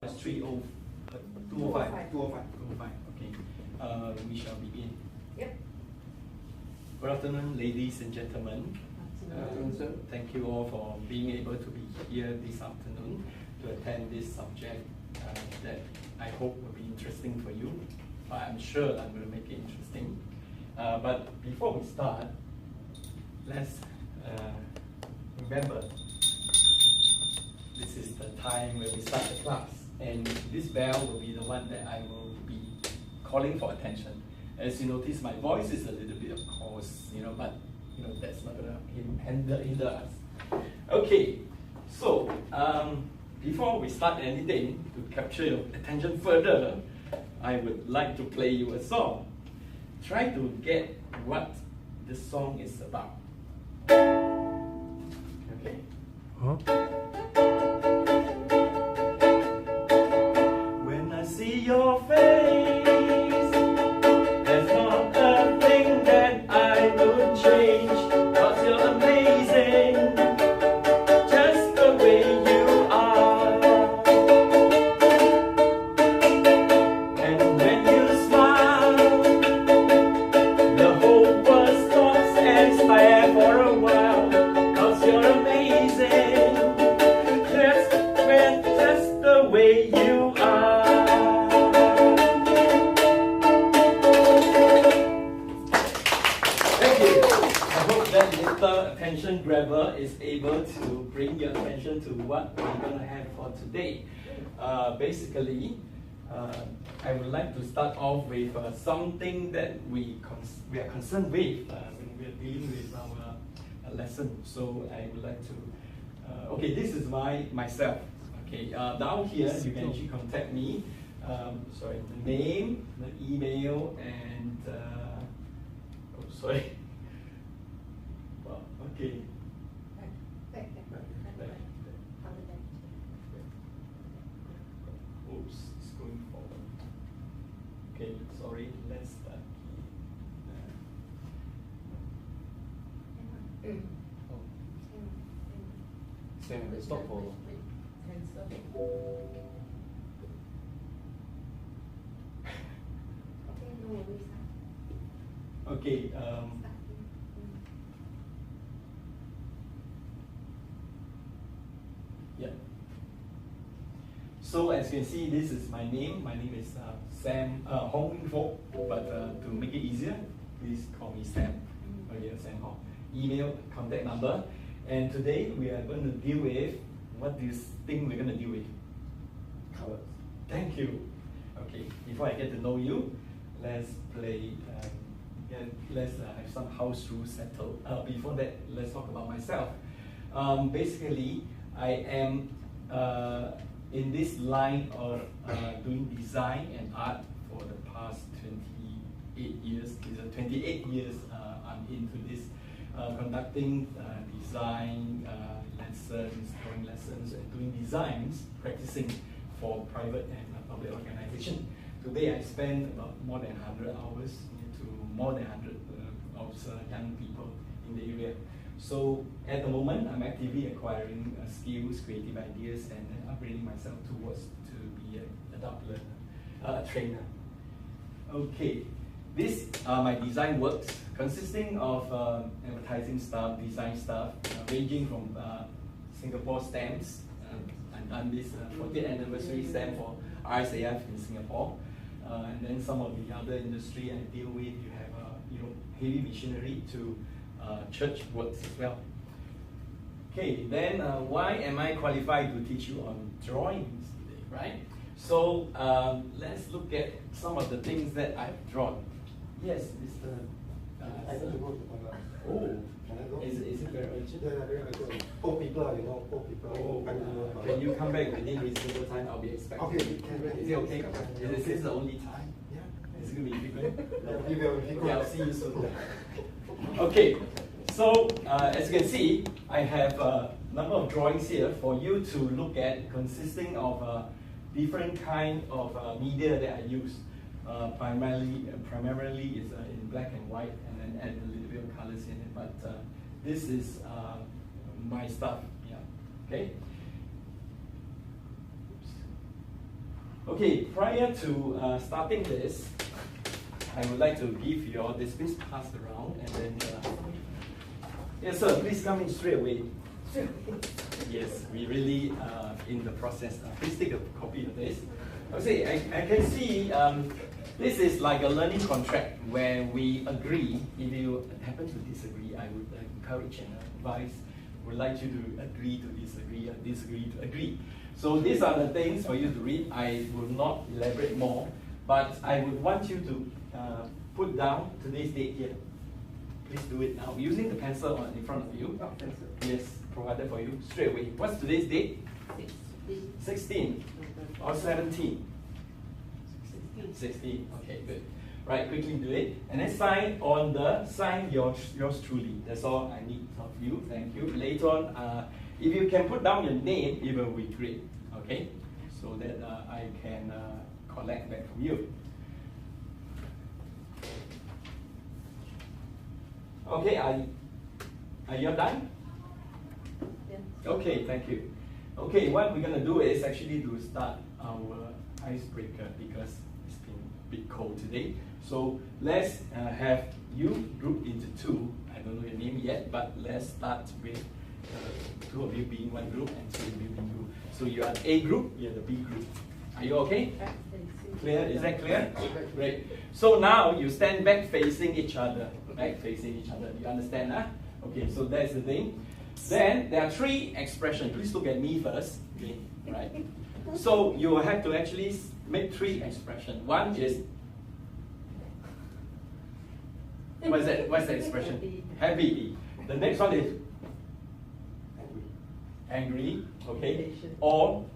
It's 205. 205. Okay. We shall begin. Yep. Good afternoon, ladies and gentlemen. Afternoon, sir. Thank you all for being able to be here this afternoon to attend this subject that I hope will be interesting for you. I'm sure I'm going to make it interesting. But before we start, let's remember this is the time where we start the class, and this bell will be the one that I will be calling for attention. As you notice, my voice is a little bit, of course, but that's not going to hinder us. Okay, so before we start anything, to capture your attention further, I would like to play you a song. Try to get what the song is about. Okay. Huh? When I see your face, there's not a thing that I would change, 'cause you're amazing, just the way you are. And when you smile, the whole world stops and stares for a while, 'cause you're amazing, just the way you are. Thank you. I hope that little attention grabber is able to bring your attention to what we're going to have for today. Basically, I would like to start off with something that we are concerned with when we are dealing with our lesson. So I would like to, okay, this is myself. Okay, down here you can actually contact me. Sorry, the name, the email, and oh, sorry. Well, okay. Back. Oops, it's going forward. Okay, sorry, let's start. Oh. Same, stop for. Okay. Yeah. So as you can see, this is my name. My name is Samhong, but to make it easier, please call me Sam. Okay, Samhong. Email, contact number, and today we are going to deal with, what do you think we're going to deal with? Colors. Thank you. Okay, before I get to know you, let's play. Let's have some house rules settled. Before that, let's talk about myself. Basically, I am in this line of doing design and art for the past 28 years. These are 28 years I'm into this, conducting design lessons, drawing lessons, and doing designs, practicing for private and public organization. Today I spend about more than 100 hours to more than 100 of young people in the area. So at the moment, I'm actively acquiring skills, creative ideas, and upgrading myself towards to be an adult learner, a trainer. Okay, this are my design works, consisting of advertising stuff, design stuff, ranging from Singapore stamps. I've done this 40th anniversary stamp for RSAF in Singapore, and then some of the other industry I deal with. You have heavy machinery to church works as well. Okay, then why am I qualified to teach you on drawings today, right? So let's look at some of the things that I've drawn. Yes, Mr. I need to go to toilet. Oh, Can I go? is it very urgent? Yeah, very urgent. Old people, old people. Oh, can you come back within reasonable time? I'll be expecting. Okay, we can. Is it okay? Is this the only time? Yeah. Is it going to be different? We will. Okay, I'll see you soon. Okay, so as you can see, I have a number of drawings here for you to look at, consisting of different kind of media that I use. Primarily is in black and white, and then add a little bit of colors in it. But this is my stuff. Yeah. Okay. Okay, prior to starting this, I would like to give you all this. Please pass around and then. Yes, sir. Please come in straight away. Yes, we really in the process. Please take a copy of this. Okay, I can see this is like a learning contract where we agree. If you happen to disagree, I would encourage and advise. Would like you to agree to disagree or disagree to agree. So these are the things for you to read. I will not elaborate more, but I would want you to put down today's date here. Please do it now using the pencil in front of you. Oh, pencil. Yes, provided for you straight away. What's today's date? 16 or 17? 16. Okay, good. Right, quickly do it. And then sign yours truly. That's all I need of you. Thank you. Later on, if you can put down your name, it will be great. Okay? So that I can collect back from you. Okay, are you done? Yes. Okay, thank you. Okay, what we're gonna do is actually to start our icebreaker because it's been a bit cold today. So let's have you grouped into two. I don't know your name yet, but let's start with two of you being one group and two of you being group. So you are A group, you're the B group. Are you okay? Clear? Is that clear? Great. So now you stand back facing each other. Back facing each other. You understand? Huh? Okay, so that's the thing. Then there are three expressions. Please look at me first. Okay, right? So you will have to actually make three expressions. One is what's that? What's the expression? Happy. The next one is angry. Okay. Or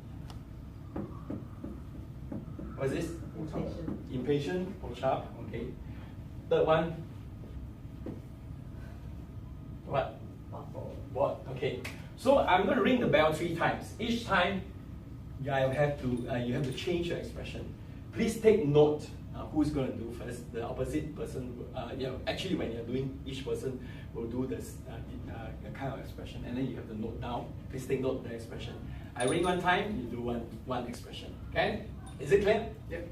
what's this? Impatient or sharp. Okay. Third one. What? What? Okay. So I'm going to ring the bell 3 times. Each time, you have to change your expression. Please take note. Who's going to do first? The opposite person. Actually, when you're doing, each person will do this kind of expression, and then you have to note down. Please take note of the expression. I ring 1 time. You do one expression. Okay? Is it clear? Yep.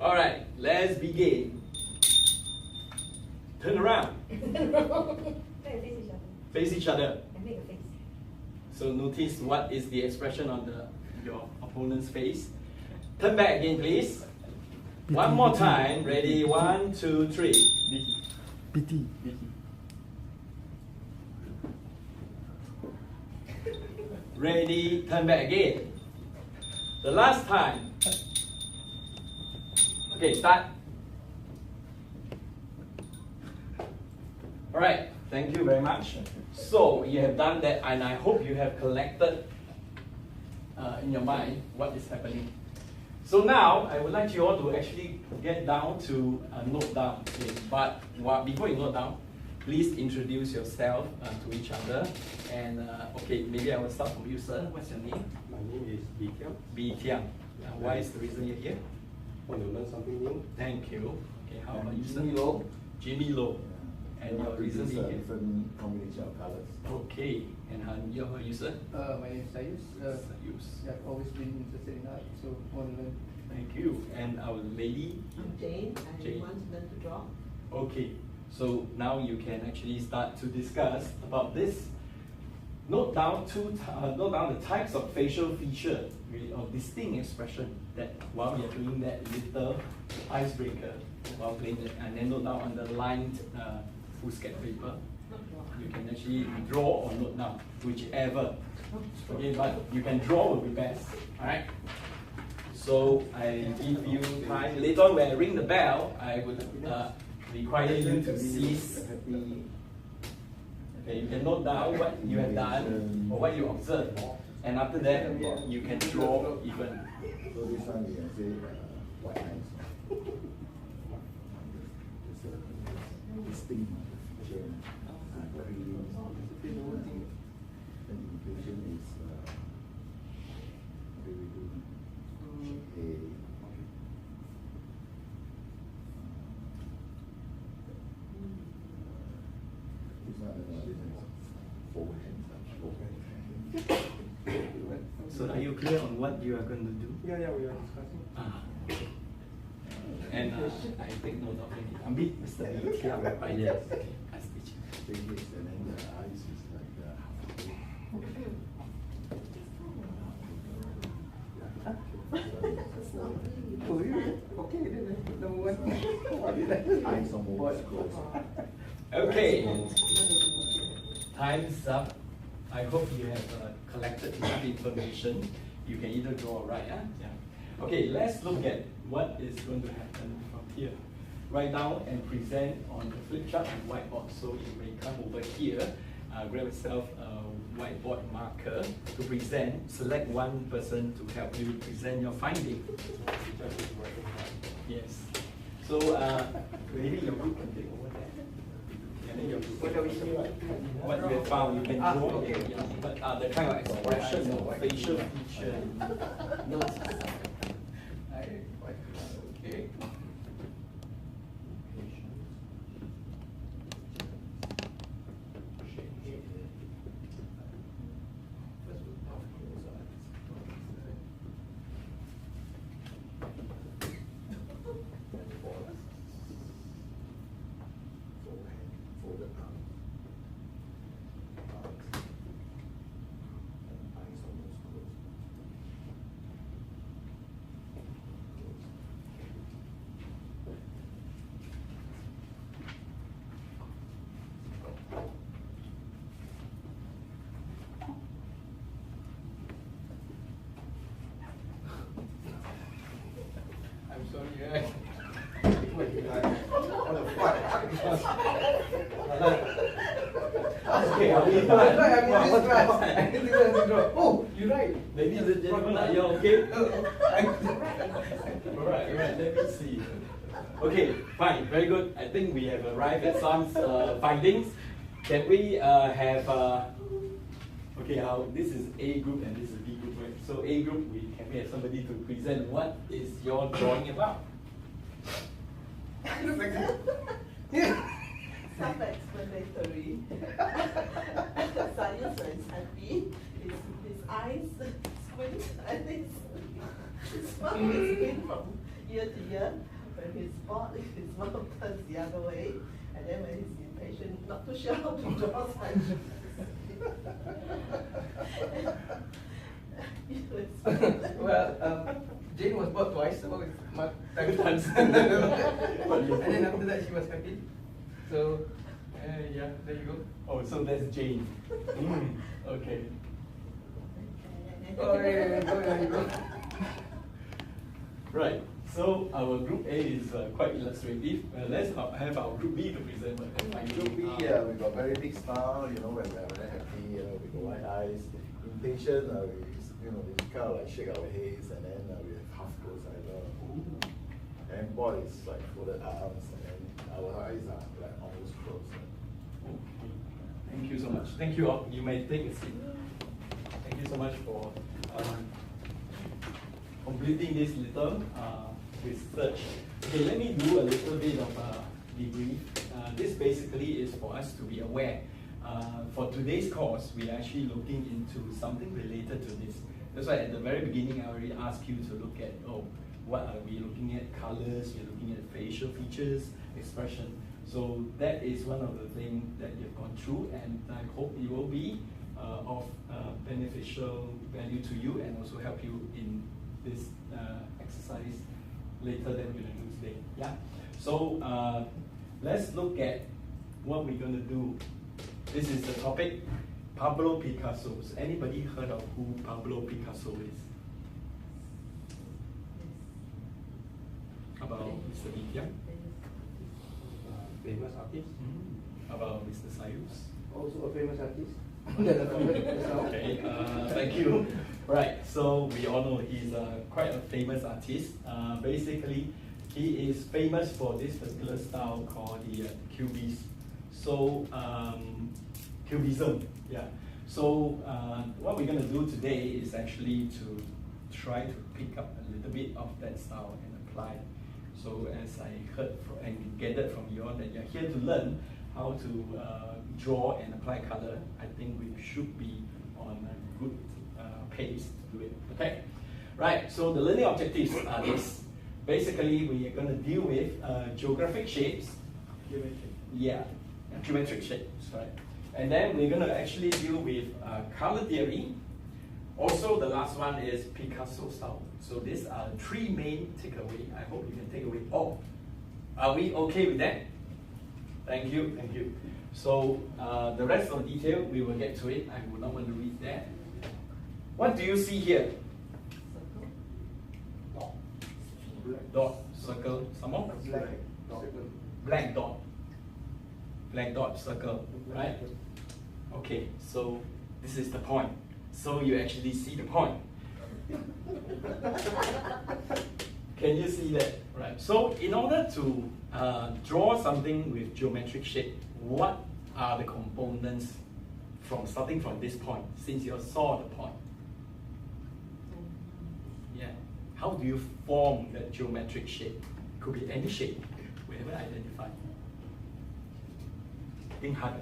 All right. Let's begin. Turn around. Face each other. And make a face. So notice what is the expression on your opponent's face. Turn back again, please. One more time. Ready? 1, 2, 3. BT. Ready? Turn back again. The last time. Okay, start. All right. Thank you very much. So you have done that, and I hope you have collected in your mind what is happening. So now I would like you all to actually get down to note down. Okay? But before you note down, please introduce yourself to each other. And okay, maybe I will start from you, sir. What's your name? My name is B Tiang. B Tiang. Why is the reason you're here? Want to learn something new? Thank you. Okay, how about you, sir? Jimmy Low. Jimmy Low. And your reason being here? Different combination of colors. Okay, and how are you, sir? My name is Sayus. Sayus. I've always been interested in art, so want to learn. Thank you. And our lady? I'm Jane. I Jane. want to learn to draw. Okay, so now you can actually start to discuss about this. Note down the types of facial feature or distinct expression that while we are doing that little icebreaker while playing that, and then note down on the lined foolscap paper. You can actually draw or note down, whichever. Okay, but you can draw will be best. Alright? So I give you time. Later on when I ring the bell, I would require you to cease. Okay, you can note down what you have done or what you observed. And after that, you can draw even. So this one we can say white eyes. It's a distinct feature. Green. And inclusion is very good. This one is forehand. So are you clear on what you are going to do? Yeah, we are discussing. And I take note of it. Mr. Lee, yes. Okay, as teacher. Big lips, and then the eyes is like Oh, really? Okay, then number one. eyes almost closed. Okay, time's up. I hope you have collected enough information. You can either draw or write. Yeah. Okay, let's look at what is going to happen from here. Write down and present on the flip chart and whiteboard. So you may come over here, grab yourself a whiteboard marker to present. Select one person to help you present your finding. Yes. So maybe your group can take over there. And then your group. What you have found, you can draw. Okay. Yeah, but the kind of expression or facial feature. Okay. Folded arms. And eyes almost closed. I'm sorry, right? On the fly. Okay, are we That's done? right, I'm in this class. I didn't even have to draw. Oh, you're right. Ladies and gentlemen, are you okay? I- Alright, let me see. Okay, fine, very good. I think we have arrived at some findings. Can we have, okay, this is A group and this is B group, right? So A group, can we have somebody to present what is your drawing about? Self-explanatory. Sayus is happy. His eyes squint and his mouth is squint from ear to ear. When he's bored, his mouth turns the other way. And then when he's impatient, not too sure how to draw such. Well, Jane was bought twice, so it's my time times. And then after that, she was happy. So, yeah, there you go. Oh, so that's Jane. Okay. Oh, yeah, there you go. Right. So our group A is quite illustrative. Let's have our group B to present what they're finding. Group B, we got very big smile, when we're very happy, we got white eyes. Impatient, we kind of like shake our heads, and then we have half closed eyes. And boy, it's like folded arms, and then our eyes are like almost closed. Okay. Thank you so much. Thank you all. You may take a seat. Thank you so much for completing this little research. Okay, let me do a little bit of debrief. This basically is for us to be aware. For today's course, we're actually looking into something related to this. That's why at the very beginning, I already asked you to look at, what are we looking at? Colors, we're looking at facial features, expression. So that is one of the things that you've gone through, and I hope it will be of beneficial value to you and also help you in this exercise later that we're going to do today. Yeah. So let's look at what we're going to do. This is the topic, Pablo Picasso. Has anybody heard of who Pablo Picasso is? About Mr. Vikiam? Famous artist. About Mr. Sayus? Also a famous artist. Okay, thank you. Right, so we all know he's quite a famous artist. Basically, he is famous for this particular style called the Cubist. So, Cubism, yeah. So, what we're going to do today is actually to try to pick up a little bit of that style and apply. So, as I heard and gathered from you all that you're here to learn how to draw and apply color, I think we should be on a good pace to do it. Okay. Right, so the learning objectives are this. Basically, we are going to deal with geographic shapes. Yeah, geometric shapes, right? And then we're going to actually deal with color theory. Also, the last one is Picasso style. So these are the three main takeaways. I hope you can take away all. Are we okay with that? Thank you, thank you. So the rest of the detail, we will get to it. I will not want to read that. What do you see here? Dot, circle, some more? Black dot. Black dot, circle, right? Okay, so this is the point. So you actually see the point. Can you see that? Right. So in order to draw something with geometric shape, what are the components starting from this point, since you saw the point? Yeah. How do you form that geometric shape? It could be any shape, we haven't identified. Think harder.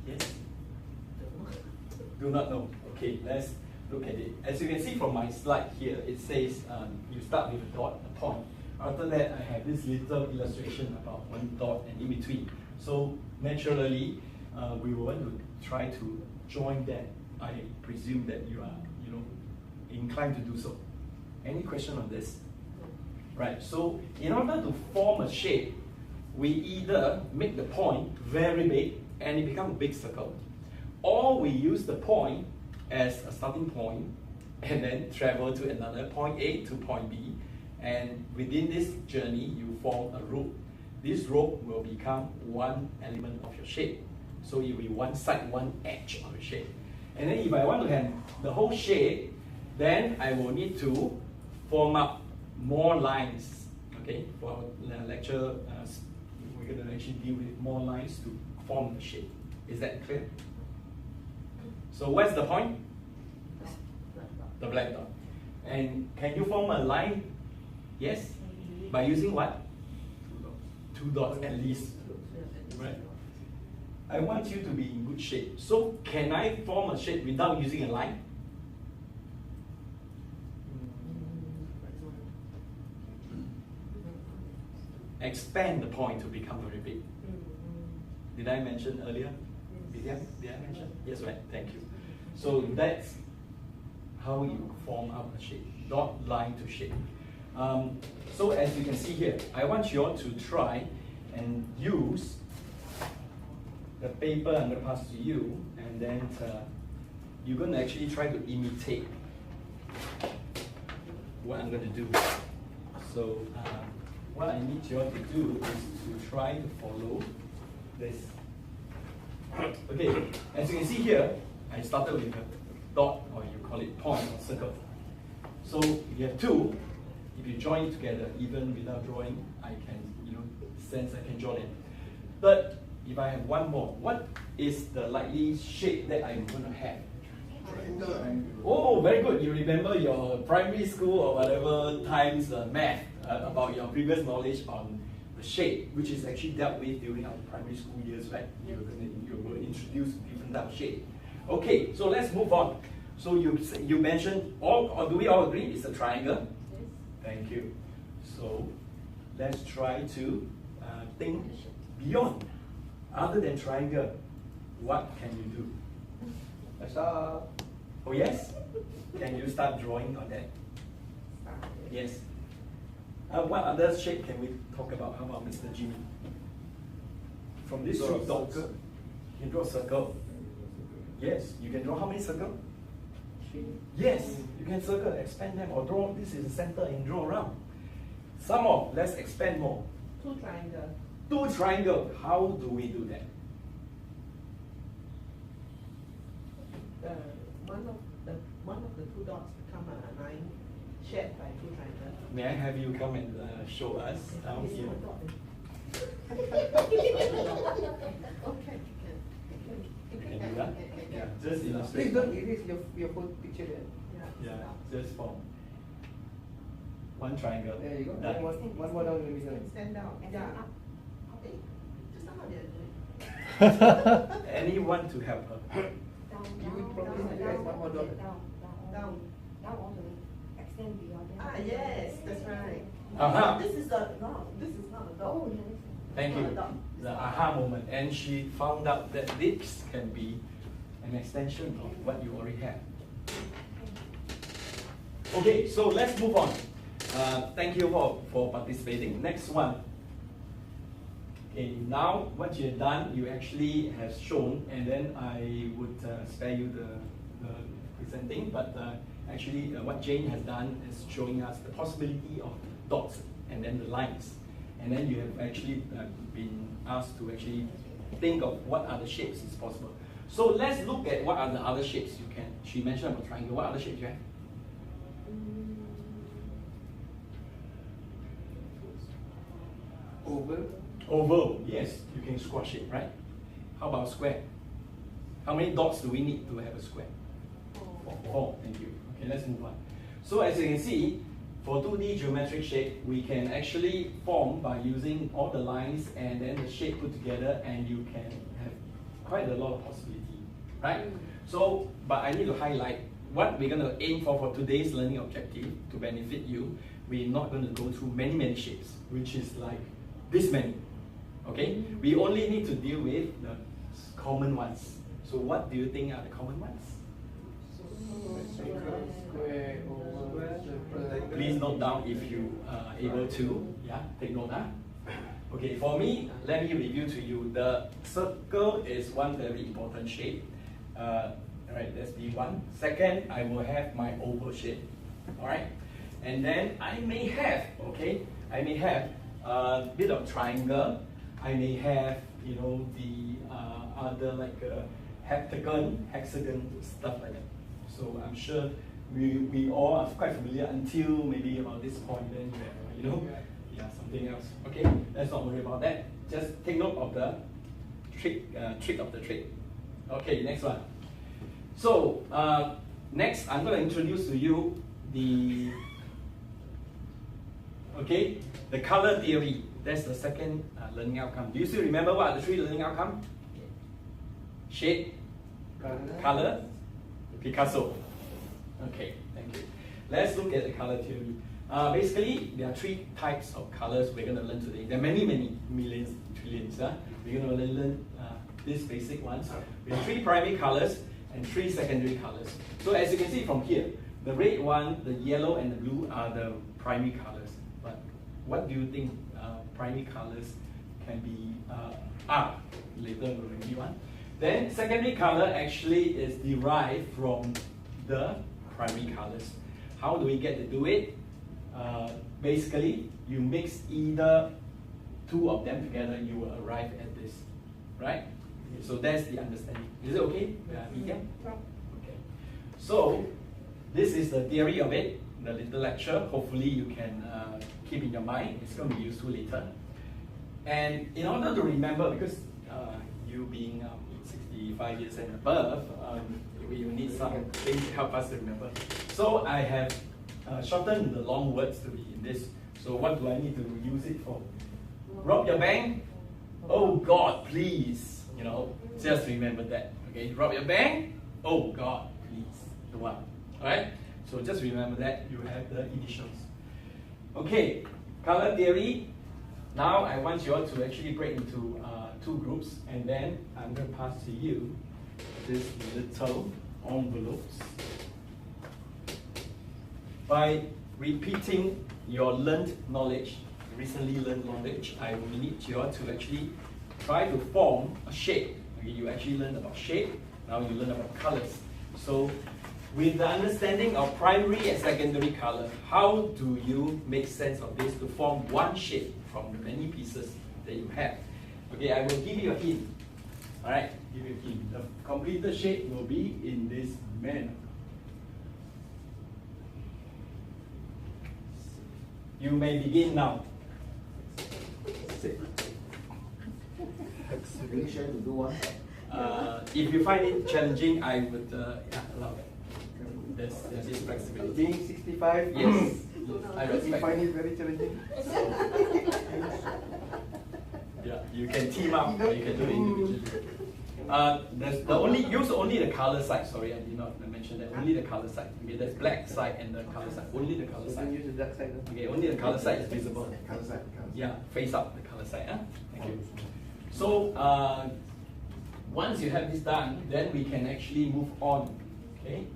Yes? Do not know. Okay, let's look at it. As you can see from my slide here, it says you start with a dot, a point. After that, I have this little illustration about one dot and in between. So naturally, we want to try to join that. I presume that you are, inclined to do so. Any question on this? Right. So in order to form a shape, we either make the point very big and it becomes a big circle, or we use the point as a starting point and then travel to another point A to point B, and within this journey you form a rope. This rope will become one element of your shape. So it will be one side, one edge of the shape. And then if I want to have the whole shape, then I will need to form up more lines. Okay, for our lecture, we're going to actually deal with more lines to form the shape. Is that clear? So what's the point? The black dot. And can you form a line? Yes? By using what? Two dots at least. Right. I want you to be in good shape. So can I form a shape without using a line? Expand the point to become very big. Did I mention earlier? Did I mention? Yes, right. Thank you. So that's how you form up a shape. Dot, line to shape. So as you can see here, I want you all to try and use the paper I'm going to pass to you, and then you're going to actually try to imitate what I'm going to do. So what I need you all to do is to try to follow this. Okay, as you can see here, I started with a dot, or you call it point or circle. So if you have two, if you join it together, even without drawing, I can, sense I can join it. But if I have one more, what is the likely shape that I'm going to have? Oh, very good. You remember your primary school or whatever times math about your previous knowledge on the shape, which is actually dealt with during our primary school years, right? You were introduced to different type of shape. Okay, so let's move on. So you mentioned, or do we all agree it's a triangle? Yes. Thank you. So let's try to think beyond. Other than triangle, what can you do? Oh yes? Can you start drawing on that? Yes. What other shape can we talk about? How about Mr. Jimmy? From these three dots, you can draw a circle. Yes, you can draw how many circles? Yes, you can circle, expand them, or draw, this is the center and draw around. Some more, let's expand more. Two triangles. Two triangles, how do we do that? One of the two dots become a line shared by two triangles. May I have you come and show us down here? Okay, Can you do that? Yeah, just Please illustrate. don't erase your whole picture there. Yeah, just form one triangle. There you go. Done. One more down in the middle. Stand down. Yeah. Okay. Just how they're doing. Anyone to help her? You will Down. Down all the way. Extend beyond that. Ah, yes, that's right. Uh-huh. This is the dog. This is not a dog. Oh, yeah. Thank you. Not a dog. The aha moment. And she found out that this can be an extension of what you already have. Okay, so let's move on. Thank you for participating. Next one. Okay, now what you have done, you actually have shown, and then I would spare you the presenting, but actually what Jane has done is showing us the possibility of dots and then the lines. And then you have actually been asked to actually think of what other shapes is possible. So let's look at what are the other shapes you can. She mentioned about triangle. What other shapes you have? Oval. Oval, yes, you can squash it, right? How about square? How many dots do we need to have a square? 4, thank you. Okay, let's move on. So as you can see, for 2D geometric shape, we can actually form by using all the lines and then the shape put together, and you can have quite a lot of possibility, right? So, but I need to highlight what we're going to aim for today's learning objective to benefit you. We're not going to go through many shapes, which is like this many, okay? We only need to deal with the common ones. So what do you think are the common ones? Square, oval, circle. Please note down if you are able to. Yeah, take note. Okay, for me, let me review to you. The circle is one very important shape. Alright, that's B1. Second, I will have my oval shape. Alright, and then I may have, I may have a bit of triangle. I may have, you know, the other like heptagon, hexagon, stuff like that. So I'm sure we all are quite familiar until maybe about this point, then you know, something else. Okay, let's not worry about that. Just take note of the trick of the trade. Okay, next one. So next, I'm going to introduce to you the color theory. That's the second learning outcome. Do you still remember what are the 3 learning outcomes? Shape, color, Picasso. Okay, thank you. Let's look at the color theory. Basically, there are 3 types of colors we're going to learn today. There are many millions, trillions. We're going to learn these basic ones. We have 3 primary colors and 3 secondary colors. So as you can see from here, the red one, the yellow, and the blue are the primary colors. But what do you think primary colors can be? Later we'll review one. Then secondary color actually is derived from the primary colors. How do we get to do it? Basically, you mix either 2 of them together, you will arrive at this, right? So that's the understanding. Is it okay? Media? Okay. So this is the theory of it, the little lecture. Hopefully you can keep in your mind. It's going to be useful later. And in order to remember, because you being 65 years and above, we need some things to help us to remember. So I have shortened the long words to be in this. So what do I need to use it for? Rob your bank? Oh God, please. You know, just remember that. Okay, rob your bank? Oh God, please. The one. Alright? So just remember that you have the initials. Okay, color theory. Now I want you all to actually break into 2 groups, and then I'm going to pass to you these little envelopes. By repeating your learned knowledge, recently learned knowledge, I will need you all to actually try to form a shape. Okay, you actually learned about shape, now you learn about colors. So with the understanding of primary and secondary color, how do you make sense of this to form one shape from the many pieces that you have? Okay, I will give you a hint. Alright, give you a hint. The completed shape will be in this manner. You may begin now. Facilitation to do one. If you find it challenging, I would allow that. There's this flexibility. Being 65, Yes, I you respect. find it very challenging. Yeah, you can team up or you can do it individually. There's the only use only the color side. Sorry, I did not mention that. Only the color side. Okay, there's black side and the color side. Only the color So side. don't use the dark side. Okay, only the color side is visible. Color side, color side. Yeah, face up the color side. Huh? Thank you. So once you have this done, then we can actually move on. Okay.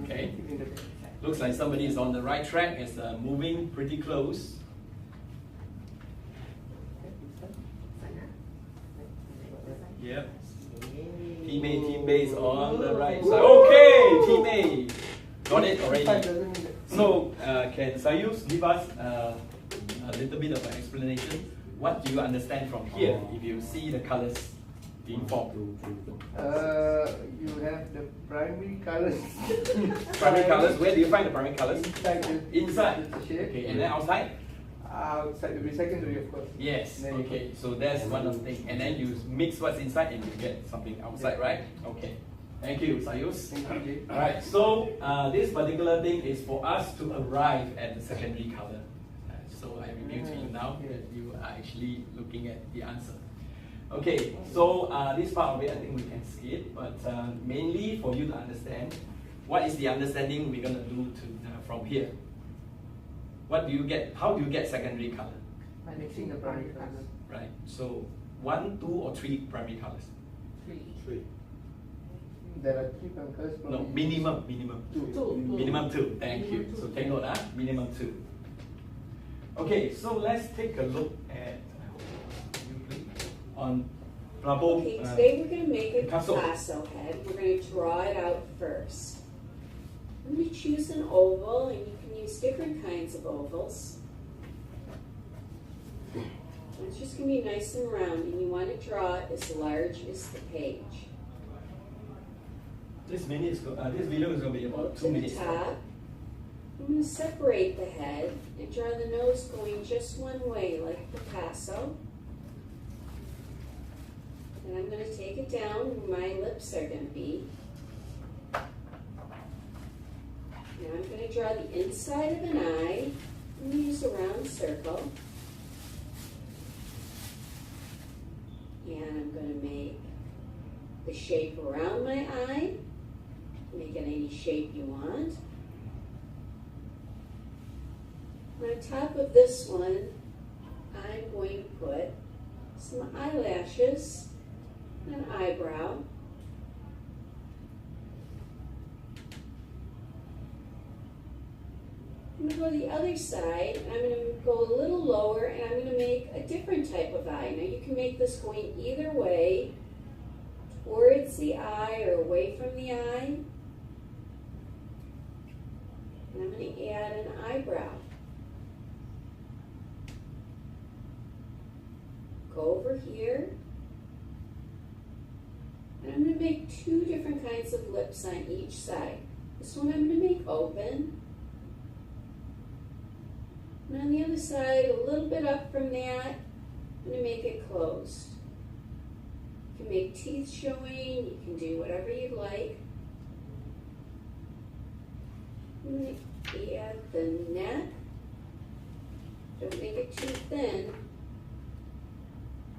Okay. Looks like somebody is on the right track. It's moving pretty close. Yep. Team A, team B is on the right side. Okay, team A. Got it already. So, can Sayus give us a little bit of an explanation? What do you understand from here if you see the colors being formed? You have the primary colors. Primary colors, where do you find the primary colors? Inside. Inside. Okay, and then outside? Outside will be secondary, of course. Yes, Then you okay, so that's one of the things. And then you mix what's inside and you get something outside, right? Okay. Thank you, Sayus. Thank you, Jay. Alright, so this particular thing is for us to arrive at the secondary color. So I reveal to you now that you are actually looking at the answer. Okay, so this part of it I think we can skip, but mainly for you to understand, what is the understanding we're going to do from here? What do you get? How do you get secondary color? By mixing the primary colors. Right. So 1, 2, or 3 primary colors? Three. There are 3 primary colors. No, minimum. Two. Minimum 2. Thank you. So take note, minimum 2. Okay, so let's take a look at on Bravo. Okay, today we're going to make a Picasso. Picasso head. We're going to draw it out first. I'm going to choose an oval, and you can use different kinds of ovals. It's just going to be nice and round, and you want to draw it as large as the page. This video is going to be Go about to 2 the minutes. top. I'm going to separate the head and draw the nose going just one way, like Picasso. And I'm going to take it down where my lips are going to be. Now I'm going to draw the inside of an eye. I'm going to use a round circle. And I'm going to make the shape around my eye. Make it any shape you want. And on top of this one, I'm going to put some eyelashes and an eyebrow. I'm going to go to the other side, and I'm going to go a little lower, and I'm going to make a different type of eye. Now you can make this going either way, towards the eye or away from the eye. And I'm going to add an eyebrow. Go over here. And I'm going to make 2 different kinds of lips on each side. This one I'm going to make open. And on the other side, a little bit up from that, I'm going to make it closed. You can make teeth showing, you can do whatever you'd like. I'm going to add the neck. Don't make it too thin.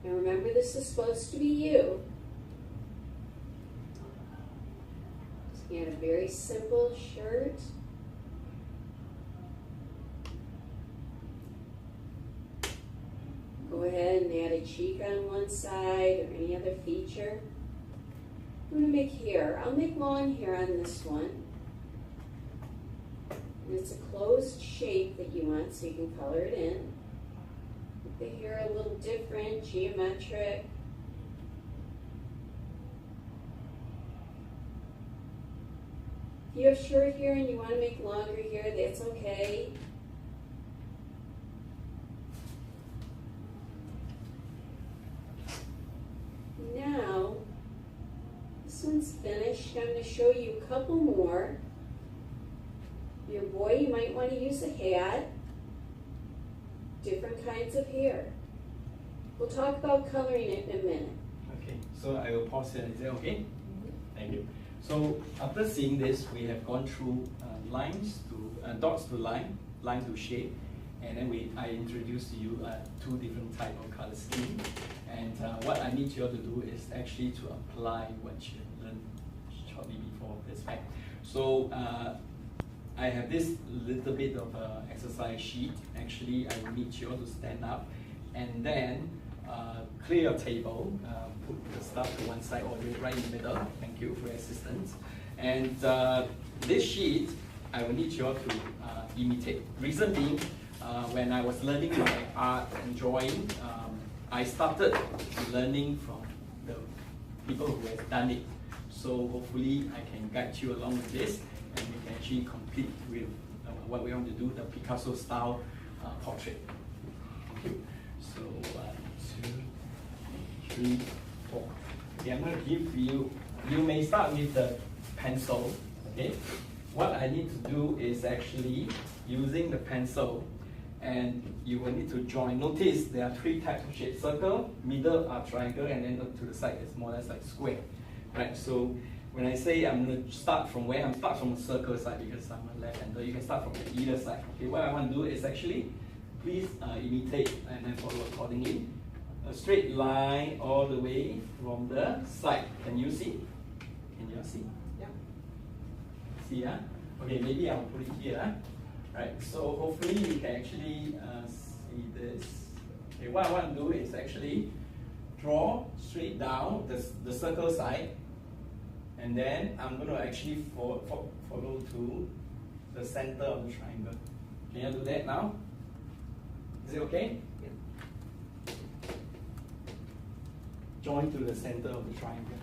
And remember, this is supposed to be you. Just add a very simple shirt. Go ahead and add a cheek on one side or any other feature. I'm going to make hair. I'll make long hair on this one. And it's a closed shape that you want, so you can color it in. Make the hair a little different, geometric. If you have short hair and you want to make longer hair, that's okay. Now, this one's finished. I'm going to show you a couple more. Your boy, you might want to use a hat. Different kinds of hair. We'll talk about coloring it in a minute. Okay, so I will pause here. Is that okay? Thank you. So after seeing this, we have gone through lines to dots to line, line to shape, and then I introduced to you two different type of color scheme. And what I need you all to do is actually to apply what you learned shortly before this, right? So I have this little bit of exercise sheet. Actually, I will need you all to stand up and then clear your table, put the stuff to one side or right in the middle. Thank you for your assistance. And this sheet, I will need you all to imitate. Reason being, when I was learning my art and drawing, I started learning from the people who have done it. So hopefully I can guide you along with this, and we can actually complete with what we want to do, the Picasso style portrait. Thank you. So 1, 2, 3, 4. Okay, I'm going to give you, you may start with the pencil. Okay, what I need to do is actually using the pencil, and you will need to join. Notice there are 3 types of shapes: circle, middle are triangle, and then to the side it's more or less like square. Right, so when I say I'm going to start from where, I'm start from the circle side because I'm a left-hander. You can start from either side. Okay, what I want to do is actually, please imitate and then follow accordingly. A straight line all the way from the side. Can you see? Can you see? Yeah. See, huh? Okay, maybe I'll put it here. Right, so hopefully you can actually see this. Okay, what I want to do is actually draw straight down the circle side, and then I'm going to actually follow to the center of the triangle. Can you do that now? Is it okay? Yeah. Join to the center of the triangle.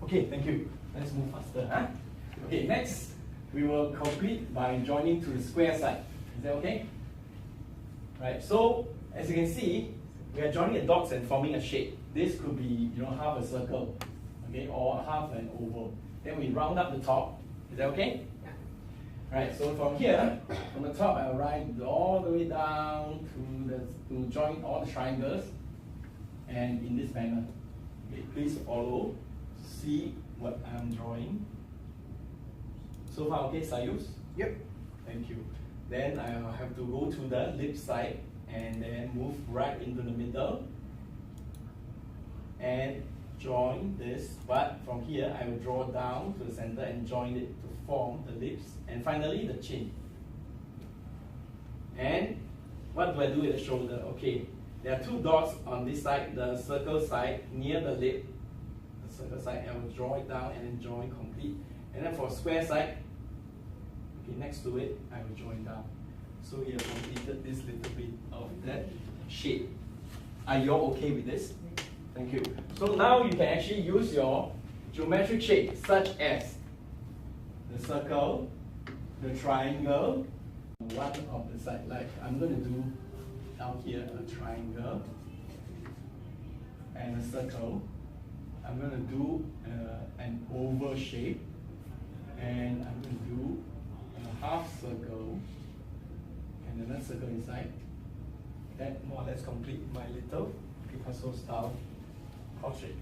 Okay, thank you. Let's move faster. Huh? Okay, next we will complete by joining to the square side. Is that okay? Right, so as you can see, we are joining the dots and forming a shape. This could be, half a circle, okay, or half an oval. Then we round up the top. Is that okay? Yeah. Right, so from here, from the top, I'll write all the way down to join all the triangles, and in this manner. Okay, please follow, see what I'm drawing. So far, okay, Sayus? Yep. Thank you. Then I'll have to go to the lip side and then move right into the middle and join this. But from here, I will draw down to the center and join it to form the lips. And finally, the chin. And what do I do with the shoulder? Okay, there are 2 dots on this side, the circle side near the lip. The circle side, I will draw it down and then join complete. And then for square side, okay, next to it, I will join down. So we have completed this little bit of that shape. Are you all okay with this? Thank you. So now you can actually use your geometric shape, such as the circle, the triangle, one of the side. Like I'm going to do down here a triangle and a circle. I'm going to do an oval shape, and I'm going to do a half circle and another circle inside. That more or less complete my little Picasso style portrait.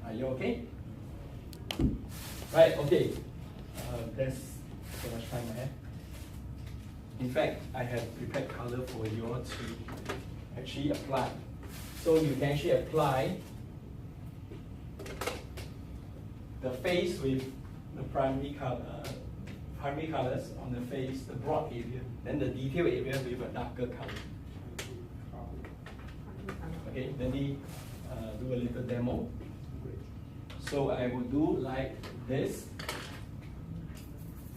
Are you okay? Right, okay. There's so much time I have. In fact, I have prepared color for you all to actually apply. So you can actually apply the face with the primary colors on the face, the broad area, then the detail area with a darker color. Okay, let me do a little demo. So I will do like this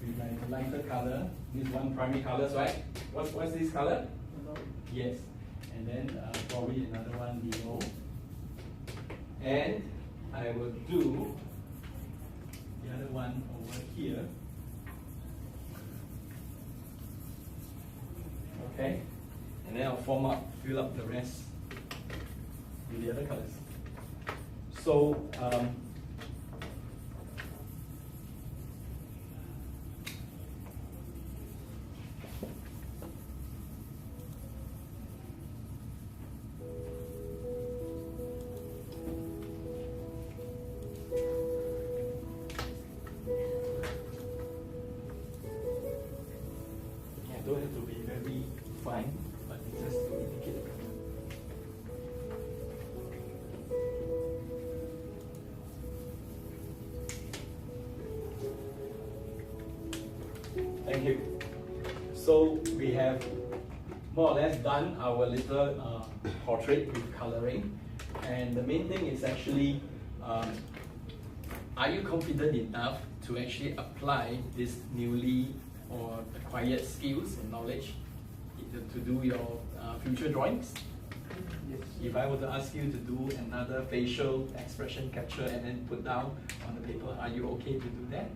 with like a lighter color. This one primary colors, right? What's this color? Yes, and then probably another one below. And I will do the other one over here. Okay, and then I'll fill up the rest with the other colors. So very fine, but just to indicate the color. Thank you. So we have more or less done our little portrait with coloring, and the main thing is actually, are you confident enough to actually apply this newly or acquired skills and knowledge to do your future drawings? Yes. If I were to ask you to do another facial expression capture and then put down on the paper, are you okay to do that?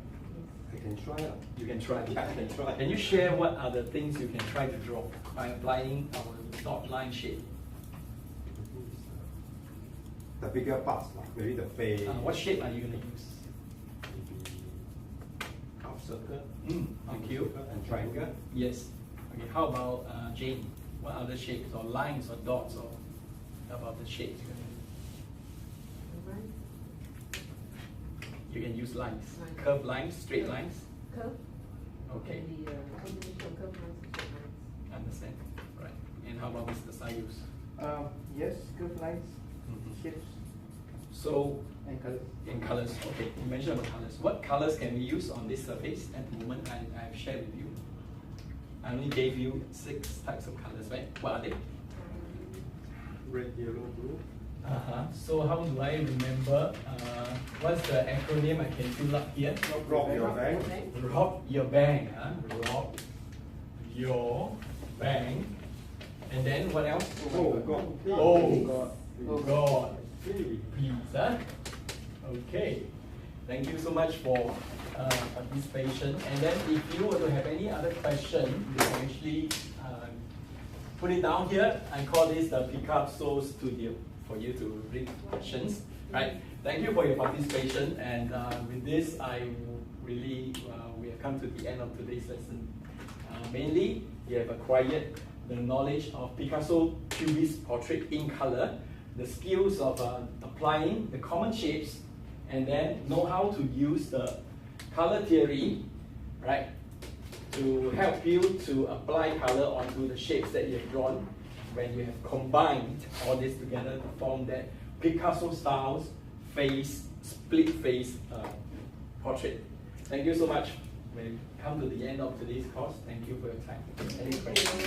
I can try. You can try. Yeah, I can try. Can you share what are the things you can try to draw by applying our dot line shape? The bigger parts, like maybe the face. What shape are you going to use? Maybe half circle. Thank you. And triangle. Yes. Okay. How about Jane? What other shapes or lines or dots or how about the shapes you're going to use? You can use lines, Lines. curved lines, straight lines. Curve. Okay. And the combination of curve lines and straight lines. Understand. Right. And how about Mr. Sayus? Yes, curve lines, Mhm. shapes, So and colors. in colors, okay. You mentioned about colors. What colors can we use on this surface at the moment? I've shared with you. I only gave you 6 types of colors, right? What are they? Red, yellow, blue. So how do I remember? What's the acronym I can fill up here? Rock your bank. Rock your bank, huh? Rock your bank. And then what else? Oh God. Oh God. Really? Please, huh? Okay. Thank you so much for participation. And then if you were to have any other question, you can actually put it down here. I call this the Picasso Studio for you to bring questions. Right? Thank you for your participation. And with this, we have come to the end of today's lesson. Mainly, you have acquired the knowledge of Picasso Cubist portrait in color, the skills of applying the common shapes, and then know how to use the color theory, right, to help you to apply color onto the shapes that you have drawn when you have combined all this together to form that Picasso styles face, split face portrait. Thank you so much. We've come to the end of today's course. Thank you for your time. Any questions?